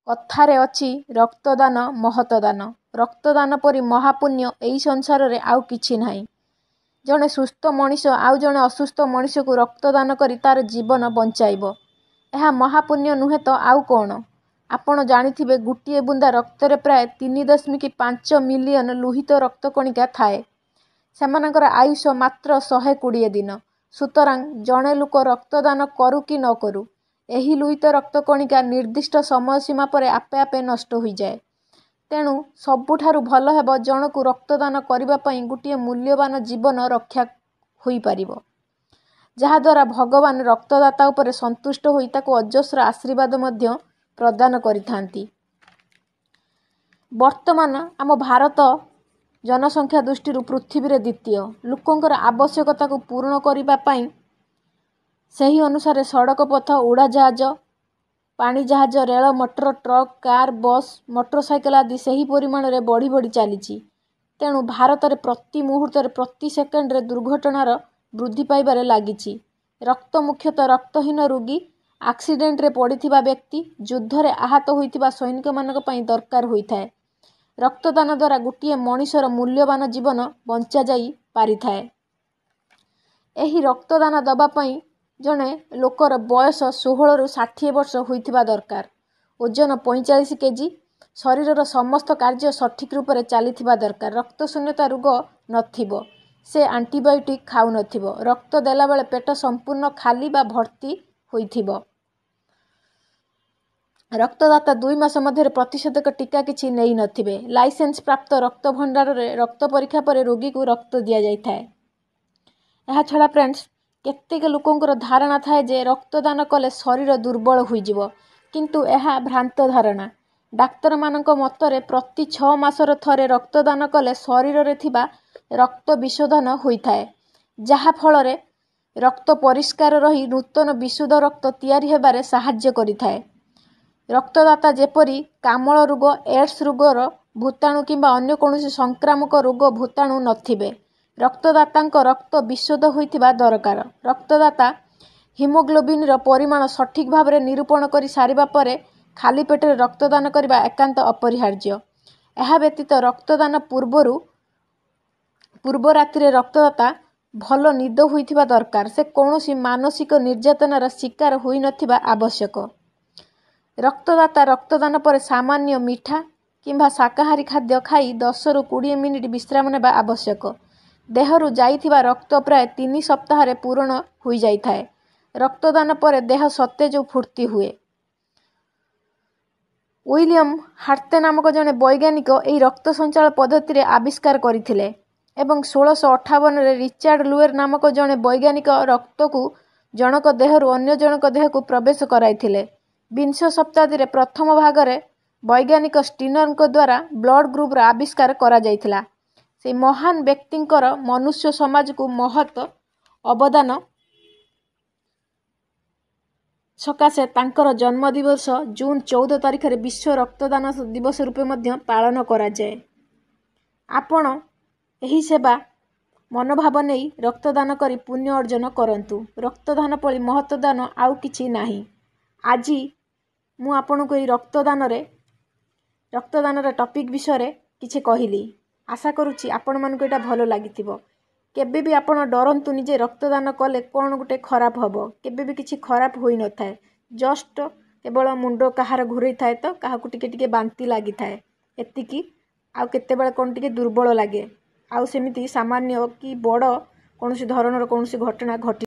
कथारे अछि रक्तदान महतदान। रक्तदान परी महापुण्य एई संसार आउ किछि नाही। जड़े सुस्थ मनीष आउ जड़े असुस्थ मनीष को रक्तदान करी तार जीवन बंचाइब। यह महापुण्य नुहे तो आउ कौन। आपण जानिथिबे गुटिए बुंदा रक्तरे प्राय 3.5 मिलियन लुहित रक्तकणिका थाए। सेमानकर आयुष मात्र 120 दिन। सुतरां जड़े लोक रक्तदान करू कि न करू एही लुहित रक्तकणिका निर्दिष्ट समय सीमा पर आपे आपे नष्ट हो जाए। तेणु सबुठारु भल हेब जनकु रक्तदान करिबा पई गुटिए मूल्यवान जीवन रक्षा होई परिबो। जहा द्वारा भगवान रक्तदाता उपरे संतुष्ट होई ताको अजस्र आशीर्वाद मध्य प्रदान करिथांती। वर्तमान आम भारत जनसंख्या दृष्टि पृथ्वी रे द्वितीय। लोकंकर आवश्यकता को पूर्ण करिबा पई सही अनुसार सड़क पथ उड़ाजहाज पानी जहाज rail motor truck car bus motorcycle आदि सही परिमाण रे बढ़ी बढ़ी चली। तेणु भारत में प्रति मुहूर्त प्रति सेकेंड रे दुर्घटनार वृद्धि पाइबारे लागिछि। रक्त मुख्यतः रक्तहीन रोगी एक्सीडेंट रे पड़िथिबा व्यक्ति युद्ध रे आहत होइथिबा सैनिक मानक पई दरकार होइथाए। रक्तदान द्वारा गोटिए मनीषर मूल्यवान जीवन बंचा जाई पारिथाए। एही रक्तदान दबा पई जने लोकर बयस 16 रु 60 वर्ष होइथिबा दरकार। ओजन 45 केजी शरीरर समस्त कार्य सठिक रूप से चलीथिबा दरकार। रक्त शून्यता रोग नथिबो से एंटीबायोटिक खाउ नथिबो। रक्त देला बेले पेट संपूर्ण खाली बा भर्ती होइथिबो। रक्तदाता 2 मास मध्य प्रतिषेधक टीका किछि नेई नथिबे। लाइसेंस प्राप्त रक्त भंडार रे रक्त परीक्षा पर रोगी को रक्त दिया जाइथाए। एहा छड़ा फ्रेंड्स केतेक लोकंकर धारणा थाए जे रक्तदान कले शरीर दुर्बल होइजिवो, किंतु एहा भ्रांत धारणा। डाक्तर मानक मतरे प्रति 6 मासर थरे रक्तदान कले शरीर रे थिबा रक्त विशोधन होइथाए, जहा फल रे रक्त परिष्कार रही नूतन विशुद्ध रक्त तैयारी हेबारे सहाय्य करिथाए। रक्तदाता जेपरी कामल रोग एड्स रोगर भूताणु किंबा अन्य कोनोसी संक्रामक रोग भूताणु नथिबे। रक्तदातांक रक्त विशुद्ध होइथिबा दरकार। रक्तदाता हिमोग्लोबिन रो परिमाण सठिक भाव में निरूपण करि सारिबा परे खाली पेटरे रक्तदान करबा एकांत अपरिहार्य। एहा व्यतीत रक्तदान पूर्व रात्रि रक्तदाता भल निद होइथिबा दरकार। से कौनसी मानसिक निर्यातनार शिकार होई नथिबा आवश्यक। रक्तदाता रक्तदान पर सामान्य मीठा किंबा शाकाहारी खाद्य खाई 10 रु 20 मिनिट विश्राम नेबा आवश्यक। देहरु जाइथिबा रक्त प्राय 3 सप्ताह रे पूर्ण होई जाइथाए। रक्तदान पर देह सतेज फूर्ति हुए। विलियम हार्टे नामक जने वैज्ञानिक एही रक्त संचालन पद्धति रे आविष्कार करथिले एवं 1658 रे रिचार्ड लुएर नामक जने वैज्ञानिक रक्त को जनक देहरु अन्य जनक देह को प्रवेश कराइथिले। 20 शताब्दी रे प्रथम भाग रे वैज्ञानिक स्टीनर को द्वारा ब्लड ग्रुप रा आविष्कार करा जाइथिला। से महान व्यक्तिंकर मनुष्य समाज को महत अवदान सकाशे तांकर जन्म दिवस जून 14 तारिख रे विश्व रक्तदान दिवस रूपे मध्य पालन करा जाए। आपण एही सेवा मनोभाव नहीं रक्तदान करी पुण्य अर्जन करंतु। रक्तदान पली महतदान आउ किछि नाही। आजी मु आपन को रक्तदान रे टॉपिक विषय रे किछि कहिली। आशा करूछि आपण मन को एटा भलो लागिथिबो। केबे भी आपण डरंतु निजे रक्तदान कले कोन गुटे खराब हबो। केबे भी किछि खराब होई न थाए। जस्ट केवल मुंडो कहार घुरई थाए तो काहाकु टिके टिके बांती लागि थाए एतिकी। आउ केते बेले कोन टिके दुर्बल लागे। आउ सेमिति सामान्य कि बड़ कोनोसी धरणर कोनोसी घटना घटी